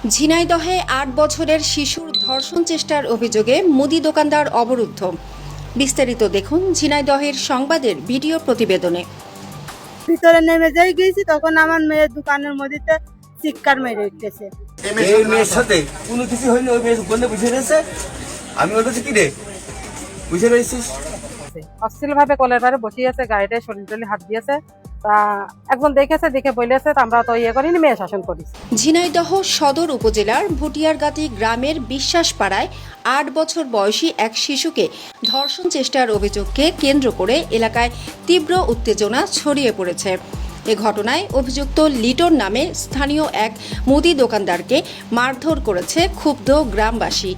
ঝিনাইদহে ৮ বছরের শিশুর ধর্ষণ চেষ্টার অভিযোগে মুদি দোকানদার অবরুদ্ধ। বিস্তারিত দেখুন ঝিনাইদহের সংবাদের ভিডিও প্রতিবেদনে। ভিতরে নেমে যাই গেছি, তখন আমার মেয়ের দোকানের মধ্যে চিৎকার মেরে উঠতেছে। এই মেয়ের সাথে কোনো কিছু হয়নি, ওই মেয়ের বন্ধে বুঝে রয়েছে। আমি ওর কাছে কি রে বুঝে রয়েছিস, অশ্লীল ভাবে কলের পারে বসিয়েছে, গাড়িটায় শরীর টলি হাত দিয়েছে। তা একজন দেখেছে, দেখে বলেছে, আমরা তো ইয়ে করিনি, মেয়ে শাসন করি। ঝিনাইদহ সদর উপজেলার ভুটিয়ারগাতি গ্রামের বিশ্বাসপাড়ায় ৮ বছর বয়সী এক শিশুকে ধর্ষণ চেষ্টার অভিযোগকে কেন্দ্র করে এলাকায় তীব্র উত্তেজনা ছড়িয়ে পড়েছে। এ ঘটনায় অভিযুক্ত লিটন নামে স্থানীয় এক মুদি দোকানদারকে মারধর করেছে ক্ষুব্ধ গ্রামবাসী।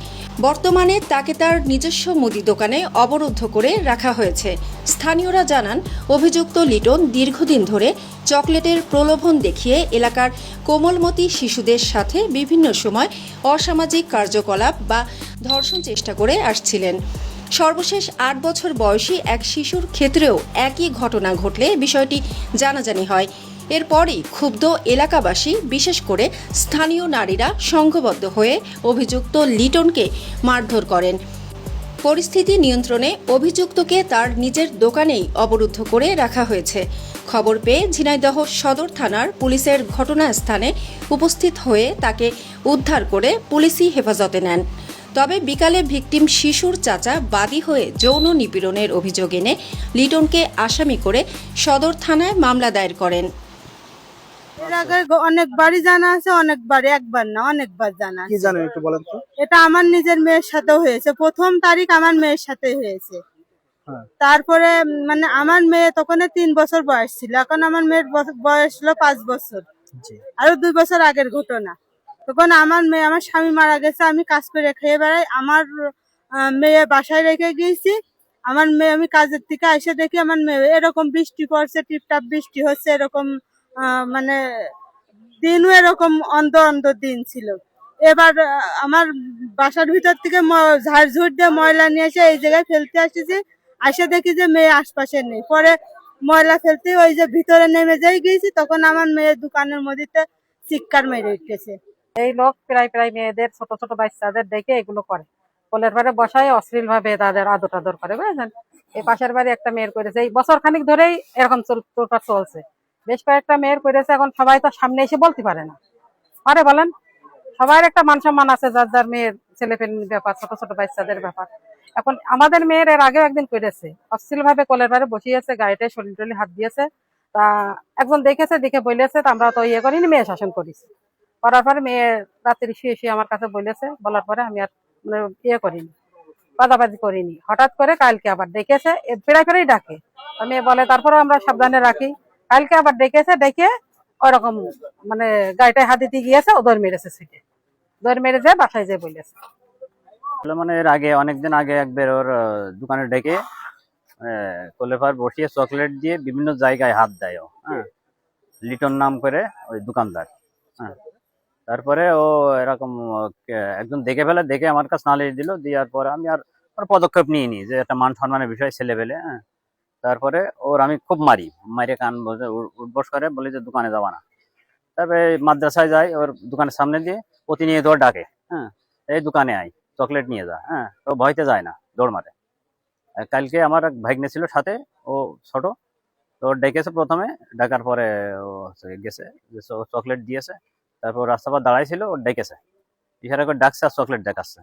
বর্তমানে তাকে তার নিজস্ব মুদি দোকানে অবরুদ্ধ করে রাখা হয়েছে। স্থানীয়রা জানান, অভিযুক্ত লিটন দীর্ঘদিন ধরে চকলেটের প্রলোভন দেখিয়ে এলাকার কোমলমতি শিশুদের সাথে বিভিন্ন সময় অসামাজিক কার্যকলাপ বা ধর্ষণ চেষ্টা করে আসছিলেন। সর্বশেষ ৮ বছর বয়সী এক শিশুর ক্ষেত্রেও একই ঘটনা ঘটলে বিষয়টি জানাজানি হয়। এরপরই ক্ষুব্ধ এলাকাবাসী, বিশেষ করে স্থানীয় নারীরা সংঘবদ্ধ হয়ে অভিযুক্ত লিটনকে মারধর করেন। পরিস্থিতি নিয়ন্ত্রণে অভিযুক্তকে তার নিজের দোকানেই অবরুদ্ধ করে রাখা হয়েছে। খবর পেয়ে ঝিনাইদহ সদর থানার পুলিশের ঘটনাস্থানে উপস্থিত হয়ে তাকে উদ্ধার করে পুলিশি হেফাজতে নেন। তবে বিকালে ভিকটিম শিশুর চাচা বাদী হয়ে যৌন নিপীড়নের অভিযোগ এনে লিটনকে আসামি করে সদর থানায় মামলা দায়ের করেন। এর আগে অনেকবারই জানা আছে, অনেকবার, একবার না অনেকবার জানা কি আছে। জানেন একটু বলেন তো? এটা আমার নিজের মেয়ের সাথেও হয়েছে। প্রথম তারিখ আমার মেয়ের সাথে হয়েছে। হ্যাঁ। তারপরে মানে আমার মেয়ে তখন 3 বছর বয়স ছিল, এখন আমার মেয়ের বয়স হলো 5 বছর। জি। আরো 2 বছর আগের ঘটনা। তখন আমার মেয়ে, আমার স্বামী মারা গেছে, আমি কাজ করে খেয়ে বেড়াই। আমার মেয়ে বাসায় রেখে গিয়েছি। আমার মেয়ে, আমি কাজের থেকে এসে দেখি আমার মেয়ে এরকম বৃষ্টি পড়ছে, টিপটাপ বৃষ্টি হচ্ছে, এরকম মানে দিনও এরকম অন্ধ অন্ধ দিন ছিল। এবার আমার বাসার ভিতর থেকে ঝাড়ঝুড় দিয়ে ময়লা নিয়ে এসে এই জায়গায় ফেলতে আসতেছি। আসে দেখি যে মেয়ে আশপাশে নেই। পরে ময়লা ফেলতে ওই যে ভিতরে নেমে যাই গিয়েছি, তখন আমার মেয়ের দোকানের মধ্যে চিৎকার মেরে উঠতেছে। এই লোক প্রায় প্রায় মেয়েদের, ছোট ছোট বাচ্চাদের দেখে এগুলো করে, কলের পারে বসায় অশ্লীল ভাবে তাদের আদর টাদর করে, বুঝলেন। এই পাশের বাড়ি একটা মেয়ের করেছে, এই বছর খানিক ধরেই এরকম চলছে। বেশ কয়েকটা মেয়ের করেছে। এখন সবাই তো সামনে এসে বলতে পারে না, পারে বলেন? সবার একটা মান সম্মান আছে, যার যার মেয়ের ছেলেপেলের ব্যাপার, ছোট ছোট বাচ্চাদের ব্যাপার। এখন আমাদের মেয়ের এর আগেও একদিন করেছে, অশ্লীল ভাবে কলের পারে বসিয়েছে, গাড়িটায় শরীর টলি হাত দিয়েছে। তা একজন দেখেছে, দেখে বলেছে, আমরা তো ইয়ে করিনি, মেয়ে শাসন করেছি। করার পরে মেয়ে রাত্রি শুয়ে শুয়ে আমার কাছে বলেছে, বলার পরে আমি আর মানে ইয়ে করিনি, বাদাবাদি করিনি। হঠাৎ করে কালকে আবার ডেকেছে, ফেরাই ফেরাই ডাকে। মেয়ে বলে, তারপরে আমরা সাবধানে রাখি। কালকে আবার ডেকেছে, ডেকে ওরকম মানে গাড়িটায় হাত দিতে গিয়েছে, ও দৌড় মেরেছে, সিটে দৌড় মেরে যায়, বাসায় যেয়ে বলেছে। মানে এর আগে, অনেকদিন আগে একবার ওর দোকানে ডেকে কোলেফার বসিয়ে চকলেট দিয়ে বিভিন্ন জায়গায় হাত দেয় ও, হ্যাঁ, লিটন নাম করে ওই দোকানদার। হ্যাঁ, তারপরে ও এরকম একজন দেখে ফেলে, দেখে আমার কাছে নালিশ দিল। দেওয়ার পরে আমি আর পদক্ষেপ নিইনি, যে একটা মান সম্মানের বিষয়, ছেলে পেলে। হ্যাঁ, তারপরে ওর আমি খুব মারে কান বসে উঠবস করে, বলি যে দোকানে যাবা না। তারপরে মাদ্রাসায় যাই, ওর দোকানের সামনে দিয়ে প্রতিনিয়ত ডাকে, হ্যাঁ, এই দোকানে আয়, চকলেট নিয়ে যা। হ্যাঁ, ও ভয়তে যায় না, দৌড় মারে। কালকে আমার এক ভাগ্নে ছিল সাথে, ও ছোট, তো ডেকেছে প্রথমে। ডাকার পরে ও গেছে, চকলেট দিয়েছে। তারপর রাস্তা পর দাঁড়াইছিল, ও ডেকেছে, ইশারা করে ডাকছে আর চকলেট দেখাচ্ছে।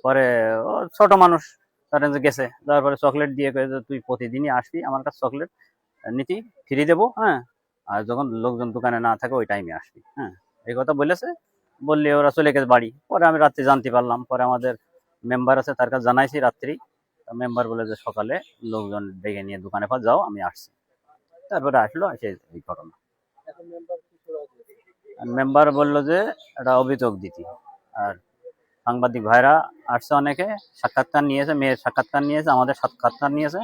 পরে ও ছোট মানুষ, তার গেছে, তারপরে চকলেট দিয়ে কয়ে যে তুই প্রতিদিনই আসবি আমার কাছে, চকলেট নিতি, ফ্রি দেবো। হ্যাঁ, আর যখন লোকজন দোকানে না থাকে ওই টাইমে আসবি। হ্যাঁ, এই কথা বলেছে। বললে ওরা চলে গেছে বাড়ি। পরে আমি রাত্রে জানতে পারলাম, পরে আমাদের মেম্বার আছে, তার কাছে জানাইছি রাত্রি। মেম্বার বলে যে সকালে লোকজন ডেকে নিয়ে দোকানে পর যাও, আমি আসছি। তারপরে আসলো, এসে এই ঘটনা। মেম্বার বললো যে এটা অভিযোগ দিতি। আর সাংবাদিক ভাইরা আসছে, অনেকে সাক্ষাৎকার নিয়েছে, মেয়ের সাক্ষাৎকার নিয়েছে, আমাদের সাক্ষাৎকার নিয়েছে,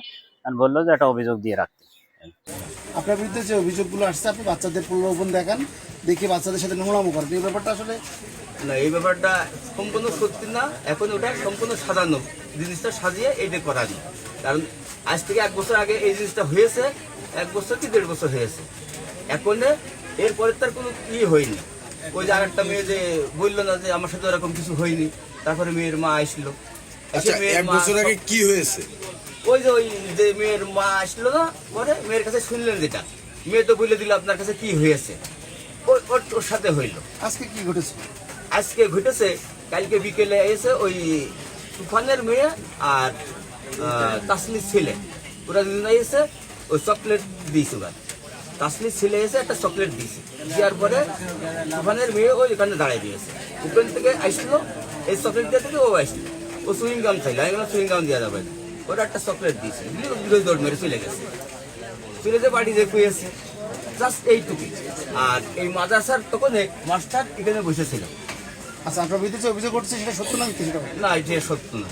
আর বললো যে এটা অভিযোগ দিয়ে রাখতে। আপনার বিরুদ্ধে যে অভিযোগগুলো আসছে, আপনি বাচ্চাদের প্রলোভন দেখান, দেখে বাচ্চাদের সাথে নোংরামো করেন, এই ব্যাপারটা আসলে না এই ব্যাপারটা সম্পূর্ণ সত্যি না। এখন ওটা সম্পূর্ণ সাজানো, জিনিসটা সাজিয়ে এইটা করানি। কারণ আজ থেকে 1 বছর আগে এই জিনিসটা হয়েছে, 1 বছর কি 1.5 বছর হয়েছে। এখন এরপরে তার কোনো হয়নি। ওই যে আরেকটা মেয়ে যে বললো না যে আমার সাথে এরকম কিছু হয়নি, তারপরে মেয়ের মা আসলো। এসে আচ্ছা, মেয়ের এক মা বছর আগে কি হয়েছে? ওই যে মেয়ের মা আসলো না, পরে মেয়ের কাছে শুনলেন যেটা, মেয়ে তো বলে দিল আপনার কাছে কি হয়েছে, ওর সাথে হইলো। আজকে কি ঘটেছে? আজকে ঘটেছে, কালকে বিকেলে এসে ওই তুফানের মেয়ে আর তাসলির ছেলে, ওরা দুজন এসে ওই চকলেট দিয়েছে। ওরা তাসলির ছেলে এসে একটা চকলেট দিয়েছে, দেওয়ার পরে তুফানের মেয়ে ওই ওখানে দাঁড়াই দিয়েছে। ওখান থেকে আসলো, এই চকলেট দিয়ে থেকে ও আসলো, ও সুইং গাম চাইলো, আমি বললাম সুইং গাম দেওয়া যাবে না, ওরা একটা চকলেট দিয়েছে, দৌড় মেরে চলে গেছে, চলে যে বাড়ি যে পেয়েছে, জাস্ট এইটুকুই। আর এই মাদ্রাসার তখন মাস্টার এখানে বসেছিল। আচ্ছা, আপনার বিরুদ্ধে যে অভিযোগ করছে সেটা সত্য না মিথ্যে সেটা বলুন। না, এটা সত্য না।